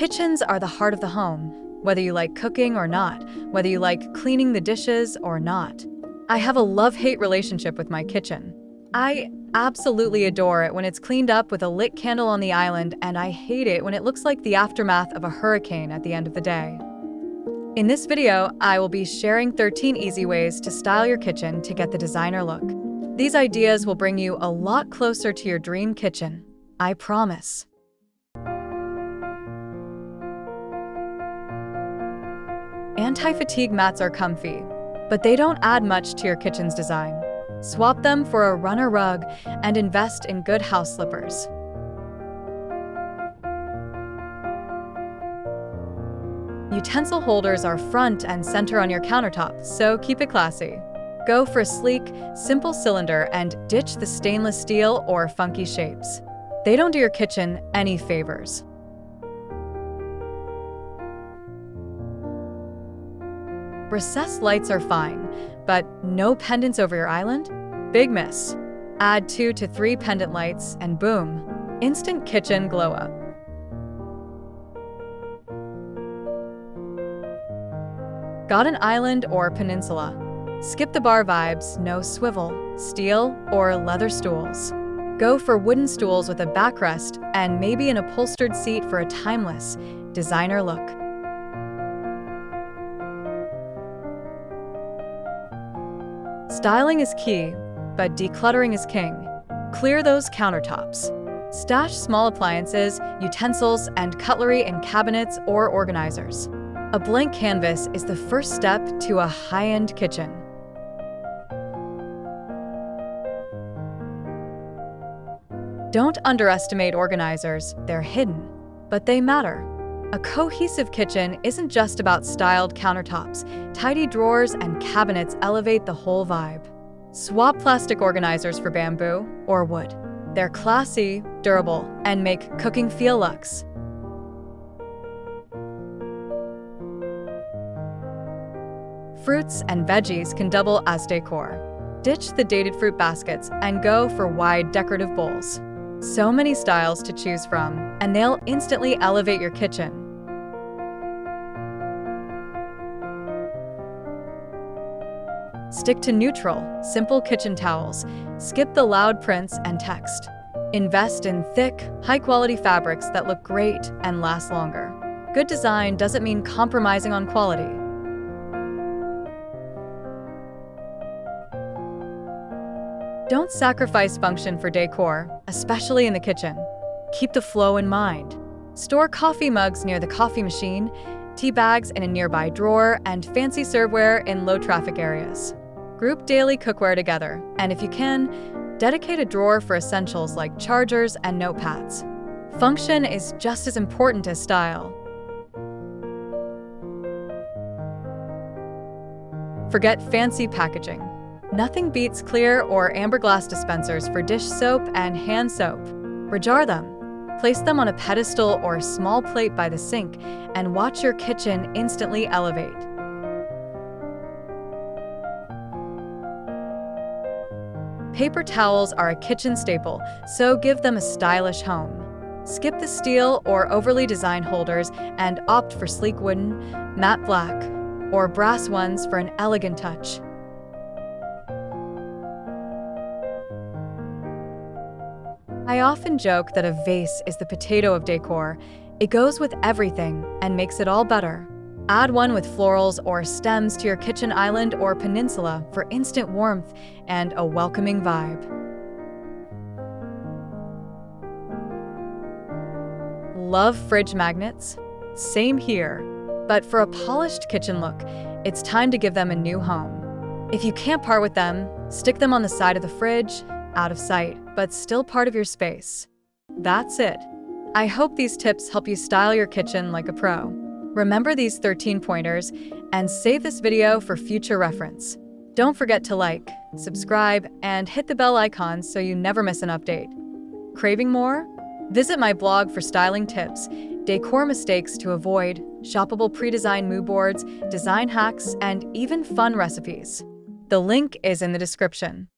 Kitchens are the heart of the home, whether you like cooking or not, whether you like cleaning the dishes or not. I have a love-hate relationship with my kitchen. I absolutely adore it when it's cleaned up with a lit candle on the island, and I hate it when it looks like the aftermath of a hurricane at the end of the day. In this video, I will be sharing 13 easy ways to style your kitchen to get the designer look. These ideas will bring you a lot closer to your dream kitchen. I promise. Anti-fatigue mats are comfy, but they don't add much to your kitchen's design. Swap them for a runner rug and invest in good house slippers. Utensil holders are front and center on your countertop, so keep it classy. Go for a sleek, simple cylinder and ditch the stainless steel or funky shapes. They don't do your kitchen any favors. Recessed lights are fine, but no pendants over your island? Big miss. Add 2 to 3 pendant lights and boom, instant kitchen glow up. Got an island or peninsula? Skip the bar vibes, no swivel, steel, or leather stools. Go for wooden stools with a backrest and maybe an upholstered seat for a timeless, designer look. Styling is key, but decluttering is king. Clear those countertops. Stash small appliances, utensils, and cutlery in cabinets or organizers. A blank canvas is the first step to a high-end kitchen. Don't underestimate organizers, they're hidden, but they matter. A cohesive kitchen isn't just about styled countertops. Tidy drawers and cabinets elevate the whole vibe. Swap plastic organizers for bamboo or wood. They're classy, durable, and make cooking feel luxe. Fruits and veggies can double as decor. Ditch the dated fruit baskets and go for wide decorative bowls. So many styles to choose from, and they'll instantly elevate your kitchen. Stick to neutral, simple kitchen towels. Skip the loud prints and text. Invest in thick, high-quality fabrics that look great and last longer. Good design doesn't mean compromising on quality. Don't sacrifice function for decor, especially in the kitchen. Keep the flow in mind. Store coffee mugs near the coffee machine, tea bags in a nearby drawer, and fancy serveware in low-traffic areas. Group daily cookware together, and if you can, dedicate a drawer for essentials like chargers and notepads. Function is just as important as style. Forget fancy packaging. Nothing beats clear or amber glass dispensers for dish soap and hand soap. Rejar them. Place them on a pedestal or small plate by the sink and watch your kitchen instantly elevate. Paper towels are a kitchen staple, so give them a stylish home. Skip the steel or overly designed holders and opt for sleek wooden, matte black, or brass ones for an elegant touch. I often joke that a vase is the potato of decor. It goes with everything and makes it all better. Add one with florals or stems to your kitchen island or peninsula for instant warmth and a welcoming vibe. Love fridge magnets? Same here. But for a polished kitchen look, it's time to give them a new home. If you can't part with them, stick them on the side of the fridge, out of sight, but still part of your space. That's it. I hope these tips help you style your kitchen like a pro. Remember these 13 pointers and save this video for future reference. Don't forget to like, subscribe, and hit the bell icon so you never miss an update. Craving more? Visit my blog for styling tips, decor mistakes to avoid, shoppable pre-designed mood boards, design hacks, and even fun recipes. The link is in the description.